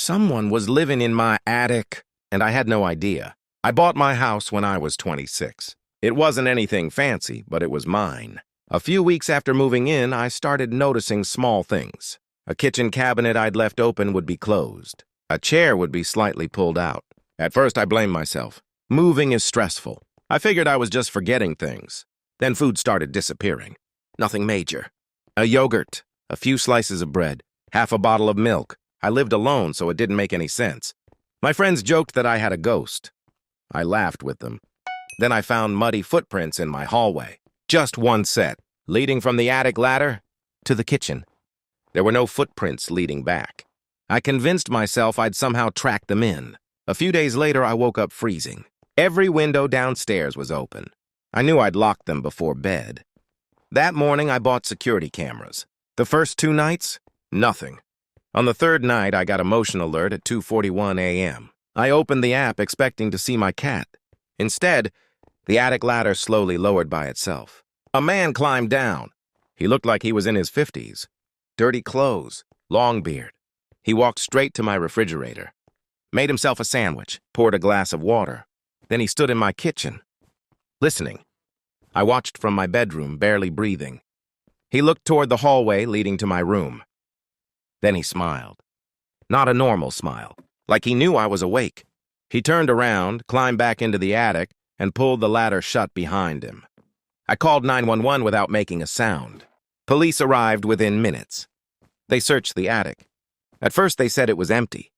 Someone was living in my attic, and I had no idea. I bought my house when I was 26. It wasn't anything fancy, but it was mine. A few weeks after moving in, I started noticing small things. A kitchen cabinet I'd left open would be closed. A chair would be slightly pulled out. At first, I blamed myself. Moving is stressful. I figured I was just forgetting things. Then food started disappearing. Nothing major. A yogurt, a few slices of bread, half a bottle of milk. I lived alone, so it didn't make any sense. My friends joked that I had a ghost. I laughed with them. Then I found muddy footprints in my hallway. Just one set, leading from the attic ladder to the kitchen. There were no footprints leading back. I convinced myself I'd somehow tracked them in. A few days later, I woke up freezing. Every window downstairs was open. I knew I'd locked them before bed. That morning, I bought security cameras. The first 2 nights, nothing. On the 3rd night, I got a motion alert at 2:41 a.m. I opened the app expecting to see my cat. Instead, the attic ladder slowly lowered by itself. A man climbed down. He looked like he was in his 50s. Dirty clothes, long beard. He walked straight to my refrigerator, made himself a sandwich, poured a glass of water. Then he stood in my kitchen, listening. I watched from my bedroom, barely breathing. He looked toward the hallway leading to my room. Then he smiled. Not a normal smile, like he knew I was awake. He turned around, climbed back into the attic, and pulled the ladder shut behind him. I called 911 without making a sound. Police arrived within minutes. They searched the attic. At first they said it was empty.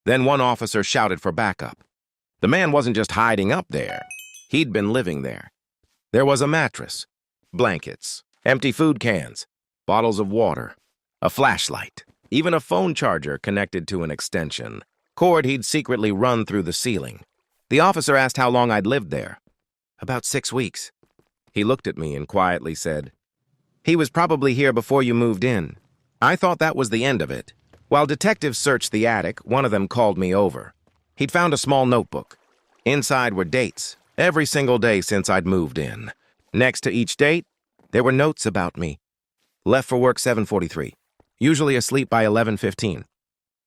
Then one officer shouted for backup. The man wasn't just hiding up there. He'd been living there. There was a mattress, blankets, empty food cans, bottles of water, a flashlight, even a phone charger connected to an extension. Cord he'd secretly run through the ceiling. The officer asked how long I'd lived there. About 6 weeks. He looked at me and quietly said, "He was probably here before you moved in." I thought that was the end of it. While detectives searched the attic, one of them called me over. He'd found a small notebook. Inside were dates, every single day since I'd moved in. Next to each date, there were notes about me. Left for work 7:43. Usually asleep by 11:15.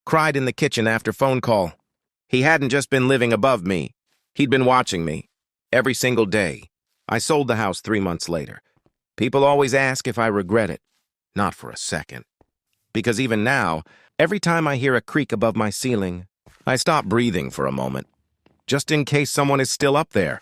Cried in the kitchen after phone call. He hadn't just been living above me. He'd been watching me. Every single day. I sold the house 3 months later. People always ask if I regret it. Not for a second. Because even now, every time I hear a creak above my ceiling, I stop breathing for a moment. Just in case someone is still up there.